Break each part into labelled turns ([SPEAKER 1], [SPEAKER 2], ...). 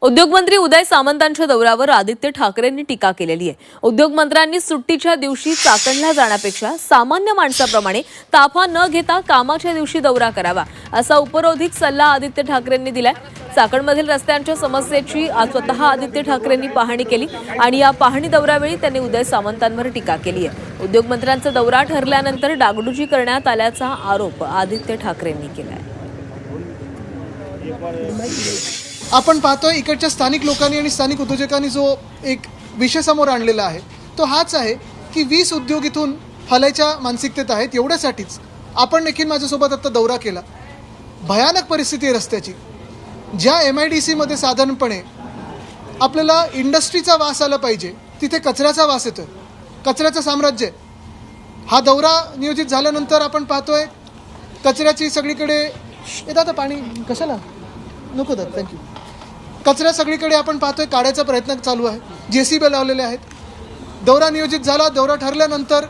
[SPEAKER 1] उद्योगमंत्री उदय सामंतांच्या दौऱ्यावर आदित्य ठाकरेंनी टीका केलेली आहे। उद्योगमंत्र्यांनी सुट्टीच्या दिवशी चाकणला जाण्यापेक्षा सामान्य माणसाप्रमाणे ताफा न घेता कामाच्या दिवशी दौरा करावा, असा उपरोधिक सल्ला आदित्य ठाकरेंनी दिलाय। चाकणमधील रस्त्यांच्या समस्येची आज स्वतः आदित्य ठाकरेंनी पाहणी केली आणि या पाहणी दौऱ्यावेळी त्यांनी उदय सामंतांवर टीका केली आहे। उद्योगमंत्र्यांचा दौरा ठरल्यानंतर डागडुजी करण्यात आल्याचा आरोप आदित्य ठाकरेंनी केलाय।
[SPEAKER 2] आपण पाहतोय इकडच्या स्थानिक लोकांनी आणि स्थानिक उद्योजकांनी जो एक विषय समोर आणलेला आहे तो हाच आहे की 20 उद्योग इथून हलायच्या मानसिकतेत आहेत। एवढ्यासाठीच आपण देखील माझ्यासोबत आता दौरा केला। भयानक परिस्थिती आहे रस्त्याची। ज्या MIDC मध्ये साधारणपणे आपल्याला इंडस्ट्रीचा वास आला पाहिजे तिथे कचऱ्याचा वास येतोय, कचऱ्याचं साम्राज्य आहे। हा दौरा नियोजित झाल्यानंतर आपण पाहतोय कचऱ्याची सगळीकडे येतात। पाणी कशाला नको दादा, थँक्यू। कचरा सगळीकडे आपण पाहतोय काढायचा प्रयत्न चालू आहे, JCB लावलेले आहेत। दौरा नियोजित झाला, दौरा ठरल्यानंतर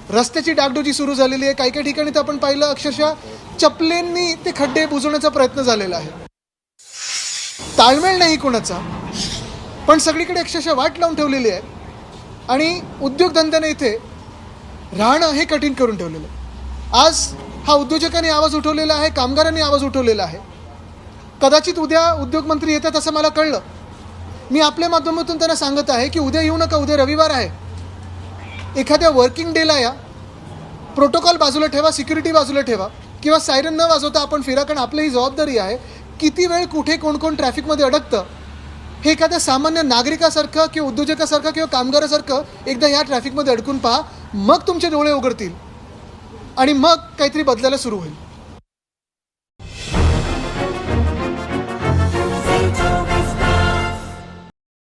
[SPEAKER 2] रस्त्याची डागडुजी सुरू झालेली आहे। काही काही ठिकाणी तर आपण पाहिलं अक्षरशः चपलेंनी ते खड्डे बुजवण्याचा प्रयत्न झालेला आहे। ताळमेळ नाही कोणाचा, पण सगळीकडे अक्षरशः वाट लावून ठेवलेली आहे आणि उद्योगधंद्याने इथे राहणं हे कठीण करून ठेवलेलं आहे। आज हा उद्योजकांनी आवाज उठवलेला आहे, कामगारांनी आवाज उठवलेला आहे। कदाचित उद्या उद्योगमंत्री येतात असं मला कळलं। मी आपल्या माध्यमातून त्यांना सांगत आहे की उद्या येऊ नका, उद्या रविवार आहे। एखाद्या वर्किंग डेला या, प्रोटोकॉल बाजूला ठेवा, सिक्युरिटी बाजूला ठेवा किंवा सायरन न वाजवता आपण फिरा, कारण आपली ही जबाबदारी आहे। किती वेळ कुठे कोण कोण ट्रॅफिकमध्ये अडकतं हे एखाद्या सामान्य नागरिकासारखं किंवा उद्योजकासारखं किंवा कामगारासारखं एकदा या ट्रॅफिकमध्ये अडकून पहा, मग तुमचे डोळे उघडतील आणि मग काहीतरी बदलायला सुरू होईल।